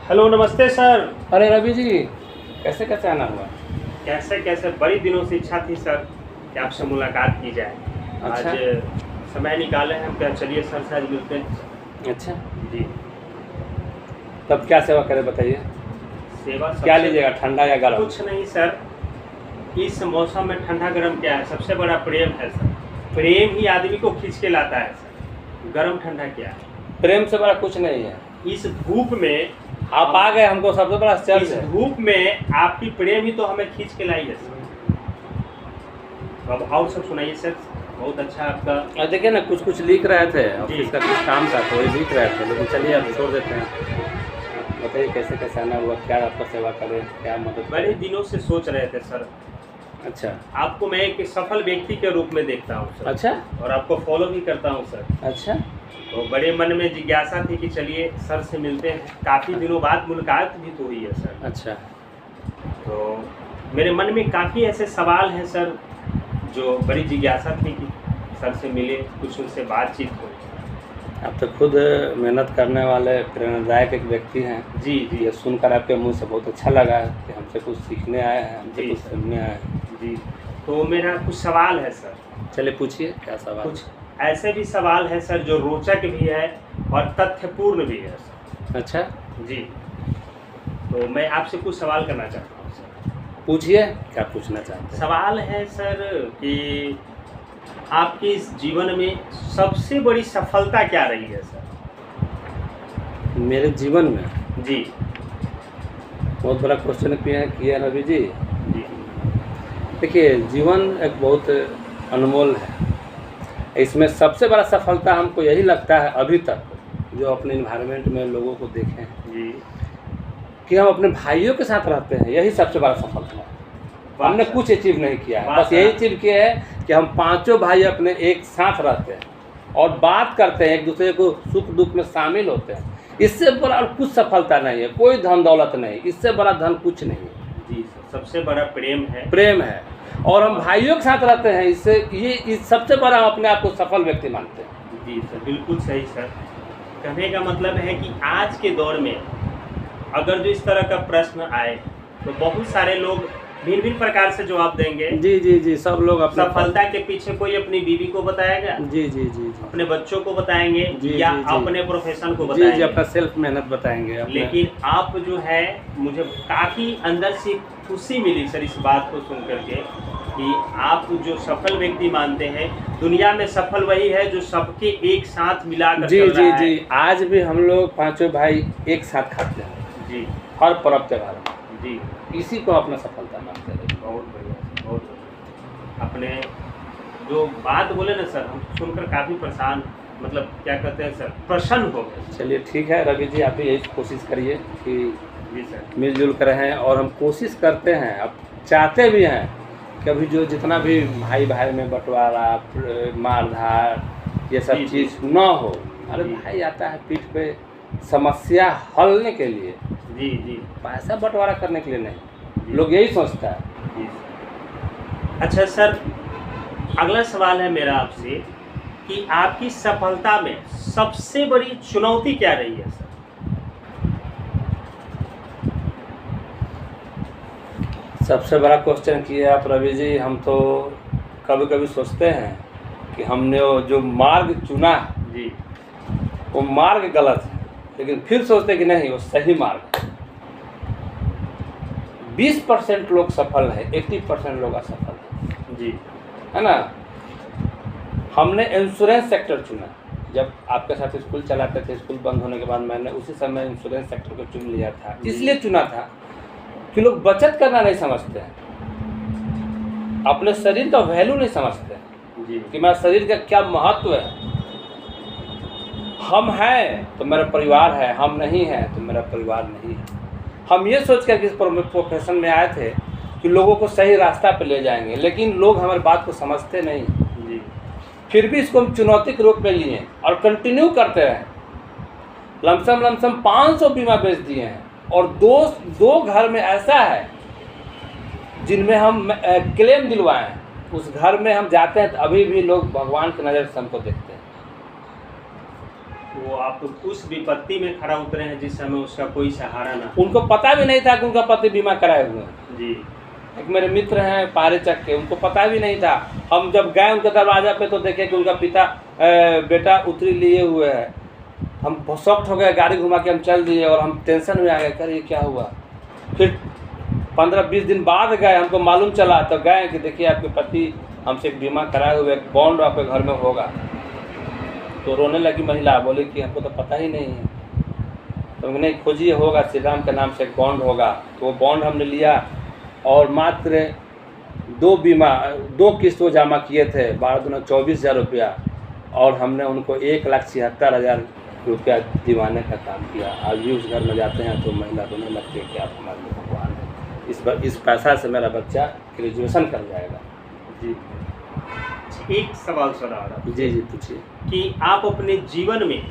Hello, नमस्ते sir. अरे रवि जी, कैसे कैसे आना हुआ? कैसे कैसे बड़ी दिनों से इच्छा थी सर कि आपसे मुलाकात की जाए। अच्छा। आज समय निकाले हैं, क्या चलिए सर से आज मिलते हैं। अच्छा, जी। तब क्या सेवा करें बताइए? सेवा क्या लीजिएगा, ठंडा या गर्म? कुछ नहीं सर, इस मौसम में ठंडा गर्म क्या है, सबसे बड़ा प्रेम है सर। प्रेम ही आदमी को खींच के लाता है सर, गर्म ठंडा क्या है। प्रेम से बड़ा कुछ नहीं है। इस धूप में आप आ गए, हमको सबसे बड़ा आश्चर्य इस है। धूप में आपकी प्रेम ही तो हमें खींच के लाई है सर। तो अब और सब सुनाइए सर, बहुत अच्छा आपका। और देखिए ना, कुछ कुछ लिख रहे थे, जी। ऑफिस का कुछ काम था तो ये लिख रहे थे, लेकिन चलिए अब छोड़ देते हैं। बताइए कैसे कैसे आना हुआ, क्या आपका सेवा करें, क्या मदद बड़े करें? दिनों से सोच रहे थे सर, अच्छा। आपको मैं एक सफल व्यक्ति के रूप में देखता हूँ सर। अच्छा। और आपको फॉलो भी करता हूँ सर। अच्छा। तो बड़े मन में जिज्ञासा थी कि चलिए सर से मिलते हैं, काफ़ी दिनों बाद मुलाकात भी तो हुई है सर। अच्छा। तो मेरे मन में काफ़ी ऐसे सवाल हैं सर, जो बड़ी जिज्ञासा थी कि सर से मिले, कुछ उनसे बातचीत हो। आप तो खुद मेहनत करने वाले प्रेरणादायक एक व्यक्ति हैं। जी जी ये सुनकर आपके मुंह से बहुत अच्छा लगा कि हमसे कुछ सीखने आए हैं, हमसे जी कुछ सर। सुनने आए हैं। जी। तो मेरा कुछ सवाल है सर। चलिए पूछिए, क्या सवाल? कुछ ऐसे भी सवाल है सर जो रोचक भी है और तथ्यपूर्ण भी है सर। अच्छा, जी। तो मैं आपसे कुछ सवाल करना चाहता हूँ सर। पूछिए, क्या पूछना चाहते हैं? सवाल है सर कि आपके इस जीवन में सबसे बड़ी सफलता क्या रही है सर? मेरे जीवन में जी बहुत बड़ा क्वेश्चन किया रवि जी। जी देखिए, जीवन एक बहुत अनमोल है। इसमें सबसे बड़ा सफलता हमको यही लगता है अभी तक, जो अपने इन्वायरमेंट में लोगों को देखें, जी। कि हम अपने भाइयों के साथ रहते हैं, यही सबसे बड़ा सफलता है। हमने सर। कुछ अचीव नहीं किया है, वाह बस यही सर। अचीव किया है कि हम पांचों भाई अपने एक साथ रहते हैं और बात करते हैं, एक दूसरे को सुख दुख में शामिल होते हैं। इससे बड़ा और कुछ सफलता नहीं है, कोई धन दौलत नहीं, इससे बड़ा धन कुछ नहीं है। जी सर, सबसे बड़ा प्रेम है। प्रेम है, और हम भाइयों के साथ रहते हैं, इससे इस सबसे बड़ा हम अपने आप को सफल व्यक्ति मानते हैं। जी सर, बिल्कुल सही सर। कहने का मतलब है कि आज के दौर में अगर जो इस तरह का प्रश्न आए तो बहुत सारे लोग भिन्न भिन्न प्रकार से जवाब देंगे। जी जी जी, सब लोग अपना सफलता के पीछे कोई अपनी बीवी को बताएगा, जी जी जी जी अपने बच्चों को बताएंगे, जी, या जी, जी। अपने प्रोफेशन को जी बताएंगे। जी, अपना सेल्फ मेहनत बताएंगे अपने। लेकिन आप जो है, मुझे काफ़ी अंदर से खुशी मिली सर इस बात को सुन करके कि आप जो सफल व्यक्ति मानते हैं, दुनिया में सफल वही है जो सबके एक साथ मिलाकर जी चल जी रहा है। जी, आज भी हम लोग पांचों भाई एक साथ खाते हैं जी हर पर्व त्योहार में, जी, इसी को अपना सफलता मानते हैं। बहुत बढ़िया, बहुत बढ़िया। अपने जो बात बोले ना सर, हम सुनकर काफ़ी परेशान, मतलब क्या कहते हैं सर, प्रसन्न हो गए। चलिए ठीक है रवि जी, आप भी यही कोशिश करिए कि जी सर। मिलजुल कर रहें, और हम कोशिश करते हैं, अब चाहते भी हैं कि अभी जो जितना भी भाई भाई में बंटवारा, मारधार, ये सब जी, जी। चीज़ ना हो। अरे जी। भाई आता है पीठ पे समस्या हलने के लिए, जी जी पैसा बंटवारा करने के लिए नहीं। जी। लोग यही सोचता है। जी सर। अच्छा सर, अगला सवाल है मेरा आपसे कि आपकी सफलता में सबसे बड़ी चुनौती क्या रही है सर? सबसे बड़ा क्वेश्चन किया आप रवि जी। हम तो कभी कभी सोचते हैं कि हमने वो जो मार्ग चुना है, जी वो मार्ग गलत है, लेकिन फिर सोचते हैं कि नहीं, वो सही मार्ग है। 20% लोग सफल है, 80% लोग असफल है, जी है ना। हमने इंश्योरेंस सेक्टर चुना। जब आपके साथ स्कूल चलाते थे, स्कूल बंद होने के बाद मैंने उसी समय इंश्योरेंस सेक्टर को चुन लिया था। इसलिए चुना था कि लोग बचत करना नहीं समझते हैं, अपने शरीर का वैल्यू नहीं समझते हैं जी कि मेरा शरीर का क्या महत्व है। हम हैं तो मेरा परिवार है, हम नहीं हैं तो मेरा परिवार नहीं है। हम ये सोच कर इस प्रोफेशन में आए थे कि लोगों को सही रास्ता पे ले जाएंगे, लेकिन लोग हमारी बात को समझते नहीं। जी फिर भी इसको हम चुनौती के रूप में लिए और कंटिन्यू करते रहे। लमसम 500 बीमा बेच दिए हैं, और दो घर में ऐसा है जिनमें हम क्लेम दिलवाए हैं। उस घर में हम जाते हैं तो अभी भी लोग भगवान की नज़र से हमको देखते हैं। वो आप उस विपत्ति में खड़ा उतरे हैं जिस समय उसका कोई सहारा ना। उनको पता भी नहीं था कि उनका पति बीमा कराए हुए हैं। जी। एक मेरे मित्र हैं पारे चक के, उनको पता भी नहीं था। हम जब गए उनके दरवाजा पे तो देखे कि उनका पिता बेटा उतरी लिए हुए है। हम बहुत शॉक्ट हो गए, गाड़ी घुमा के हम चल दिए और हम टेंशन में आ गए, कर ये क्या हुआ। फिर 15-20 दिन बाद गए, हमको मालूम चला तो गए कि देखिए आपके पति हमसे एक बीमा कराए हुए, एक बॉन्ड आपके घर में होगा। तो रोने लगी महिला, बोले कि हमको तो पता ही नहीं है। तो हमने खोजिए, होगा श्री राम के नाम से एक बॉन्ड होगा। तो वो बॉन्ड हमने लिया और मात्र 2 किस्तों जमा किए थे, 12-24,000 रुपया, और हमने उनको 1,76,000 रुपया दिवाने का काम किया। आज भी उस घर में जाते हैं तो महिला रोने लगती है कि आप हमारे लिए भगवान है, इस पैसा से मेरा बच्चा ग्रेजुएशन कर जाएगा। जी। एक सवाल सर आ रहा। जी जी पूछिए। कि आप अपने जीवन में,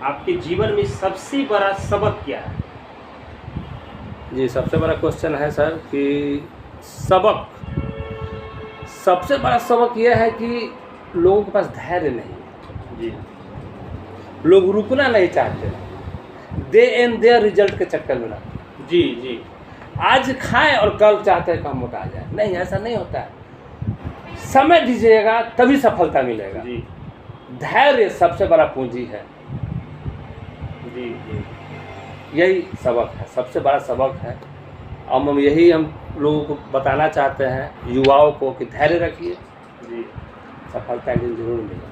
आपके जीवन में सबसे बड़ा सबक क्या है? जी सबसे बड़ा क्वेश्चन है सर कि सबसे बड़ा सबक यह है कि लोगों के पास धैर्य नहीं है। जी। लोग रुकना नहीं चाहते, दे एंड देयर रिजल्ट के चक्कर में रहते हैं। जी जी। आज खाएं और कल चाहते हैं कि हम मोटा जाए। नहीं, ऐसा नहीं होता है। समय दीजिएगा तभी सफलता मिलेगा। जी। धैर्य सबसे बड़ा पूंजी है। जी जी। यही सबक है, सबसे बड़ा सबक है। हम यही हम लोगों को बताना चाहते हैं, युवाओं को, कि धैर्य रखिए, जी, सफलता एक दिन जरूर मिलेगा।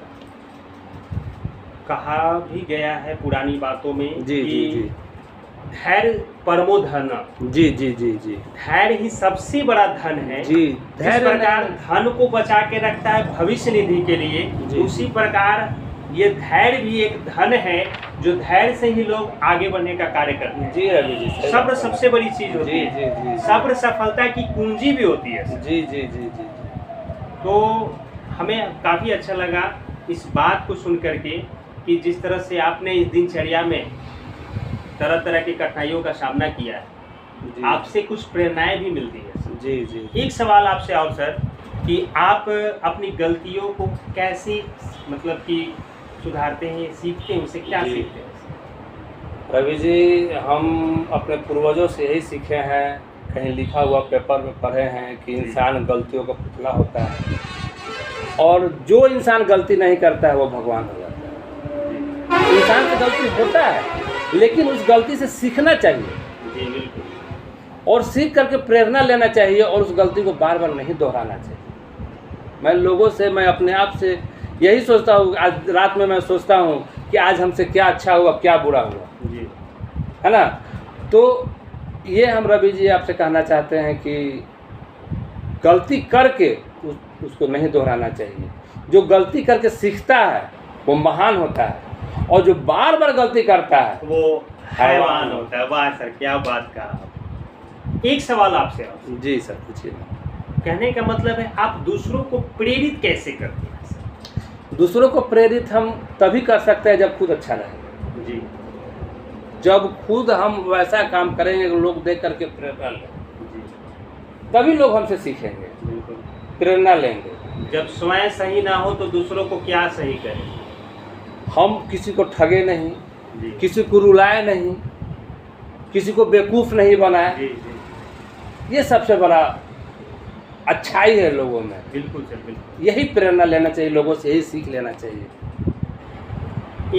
कहा भी गया है पुरानी बातों में जी जी जी। धैर्य परमो धन। जी जी जी जी। धैर्य ही सबसे बड़ा धन है। जी। जिस प्रकार धन को बचा के रखता है भविष्य निधि के लिए, जी। उसी प्रकार ये धैर्य भी एक धन है, जो धैर्य से ही लोग आगे बढ़ने का कार्य करते हैं। जी रवि जी। सब्र सबसे बड़ी चीज होती है। जी जी जी। सब्र सफलता की कुंजी भी होती है। जी जी जी जी। तो हमें काफ़ी अच्छा लगा इस बात को सुन करके कि जिस तरह से आपने इस दिनचर्या में तरह तरह की कठिनाइयों का सामना किया है, आपसे कुछ प्रेरणाएं भी मिलती है। जी जी। एक सवाल आपसे और सर, कि आप अपनी गलतियों को कैसे मतलब कि सुधारते हैं, सीखते हैं, उसे क्या सीखते हैं? रवि जी, हम अपने पूर्वजों से यही सीखे हैं, कहीं लिखा हुआ पेपर में पढ़े हैं कि इंसान गलतियों का पुतला होता है, और जो इंसान गलती नहीं करता है वो भगवान हो जाता है। इंसान से गलती होता है, लेकिन उस गलती से सीखना चाहिए। जी बिल्कुल। और सीख करके प्रेरणा लेना चाहिए, और उस गलती को बार बार नहीं दोहराना चाहिए। मैं लोगों से, मैं अपने आप से यही सोचता हूँ। आज रात में मैं सोचता हूँ कि आज हमसे क्या अच्छा हुआ, क्या बुरा हुआ, जी, है ना। तो ये हम रवि जी आपसे कहना चाहते हैं कि गलती करके उसको नहीं दोहराना चाहिए। जो गलती करके सीखता है वो महान होता है, और जो बार बार गलती करता है वो हैवान होता है। वाह सर, क्या बात कहा। एक सवाल आपसे और। जी सर पूछिए। कहने का मतलब है आप दूसरों को प्रेरित कैसे करते हैं सर? दूसरों को प्रेरित हम तभी कर सकते हैं जब खुद अच्छा रहे। जी। जब खुद हम वैसा काम करेंगे लोग देख करके प्रेरणा लें, जी तभी लोग हमसे सीखेंगे, बिल्कुल, प्रेरणा लेंगे। जब स्वयं सही ना हो तो दूसरों को क्या सही करें? हम किसी को ठगे नहीं, जी, किसी को रुलाए नहीं, किसी को बेवकूफ़ नहीं बनाए। जी जी, ये सबसे बड़ा अच्छाई है लोगों में। बिल्कुल सर, बिल्कुल। यही प्रेरणा लेना चाहिए लोगों से, यही सीख लेना चाहिए।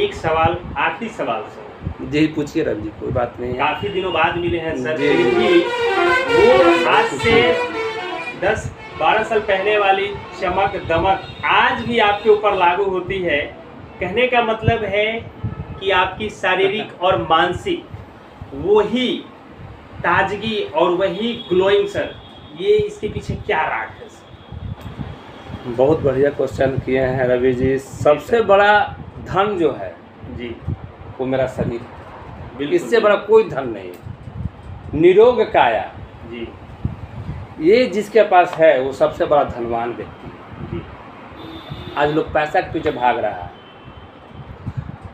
एक सवाल, आखिरी सवाल सर। जी पूछिए रवि जी, कोई बात नहीं है। काफी दिनों बाद मिले हैं सर, जी, फिर भी वो आज से 10-12 साल पहले वाली चमक दमक आज भी आपके ऊपर लागू होती है। कहने का मतलब है कि आपकी शारीरिक और मानसिक वही ताजगी और वही ग्लोइंग सर, ये इसके पीछे क्या राज है सर? बहुत बढ़िया क्वेश्चन किए हैं रवि जी। सबसे बड़ा धन जो है जी, वो मेरा शरीर है, बिल्कुल। इससे बड़ा कोई धन नहीं है। निरोग काया, जी ये जिसके पास है वो सबसे बड़ा धनवान व्यक्ति है। जी, आज लोग पैसा के पीछे भाग रहा है,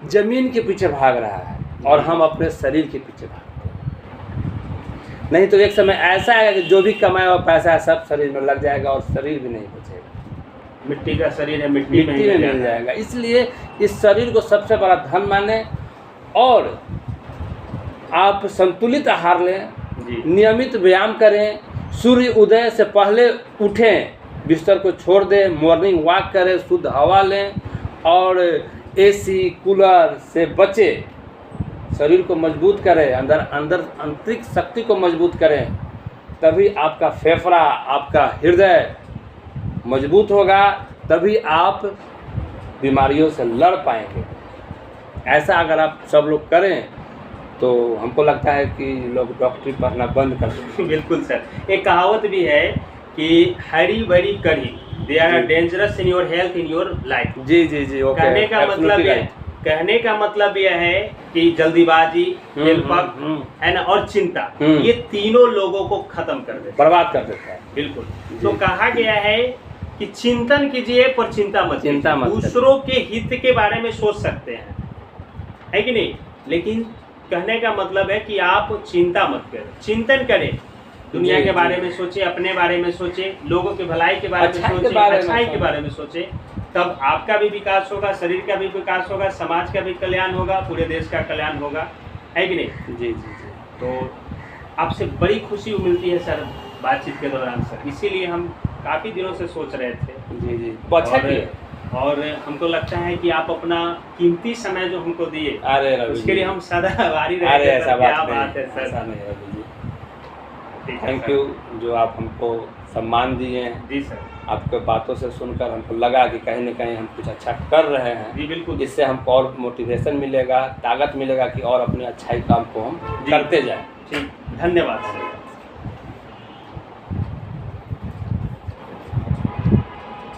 जमीन के पीछे भाग रहा है, और हम अपने शरीर के पीछे भागते हैं। नहीं तो एक समय ऐसा आएगा कि जो भी कमाया हुआ पैसा है सब शरीर में लग जाएगा और शरीर भी नहीं बचेगा। मिट्टी का शरीर है, मिट्टी में मिल जाएगा। इसलिए इस शरीर को सबसे बड़ा धन माने और आप संतुलित आहार लें, नियमित व्यायाम करें, सूर्य उदय से पहले उठें, बिस्तर को छोड़ दें, मॉर्निंग वॉक करें, शुद्ध हवा लें और एसी कूलर से बचें, शरीर को मजबूत करें, अंदर आंतरिक शक्ति को मजबूत करें, तभी आपका फेफड़ा, आपका हृदय मजबूत होगा, तभी आप बीमारियों से लड़ पाएंगे। ऐसा अगर आप सब लोग करें तो हमको लगता है कि लोग डॉक्टरी पढ़ना बंद कर देंगे। बिल्कुल सर, एक कहावत भी है कि हरी भरी कढ़ी, they are dangerous in your health in your life. जी जी जी, ओके। कहने का मतलब यह है कि जल्दीबाजी, हेल्पक है ना, और चिंता, ये तीनों लोगों को खत्म कर देता है, बर्बाद कर देता है। बिल्कुल। तो कहा गया है कि चिंतन कीजिए पर चिंता मत। दूसरों के हित के बारे में सोच सकते हैं, है कि नहीं, लेकिन कहने का मतलब है कि आप चिंता मत करें, चिंतन करें, दुनिया के बारे में सोचें, अपने बारे में सोचें, लोगों की भलाई के बारे में सोचें, अच्छाई के बारे में सोचें, तब आपका भी विकास होगा, शरीर का भी विकास होगा, समाज का भी कल्याण होगा, पूरे देश का कल्याण होगा, है कि नहीं। जी जी जी। तो आपसे बड़ी खुशी मिलती है सर बातचीत के दौरान सर, इसीलिए हम काफ़ी दिनों से सोच रहे थे। जी जी, अच्छा और हमको लगता है कि आप अपना कीमती समय जो हमको दिए, उसके लिए हम सदा आभारी रहते हैं। क्या बात है सर, ऐसा नहीं है जी, थैंक यू जो आप हमको सम्मान दिए हैं। जी सर, आपके बातों से सुनकर हमको लगा कि कहीं न कहीं हम कुछ अच्छा कर रहे हैं। जी बिल्कुल, इससे हमको और मोटिवेशन मिलेगा, ताकत मिलेगा कि और अपने अच्छाई काम को हम करते जाएं। ठीक, धन्यवाद सर।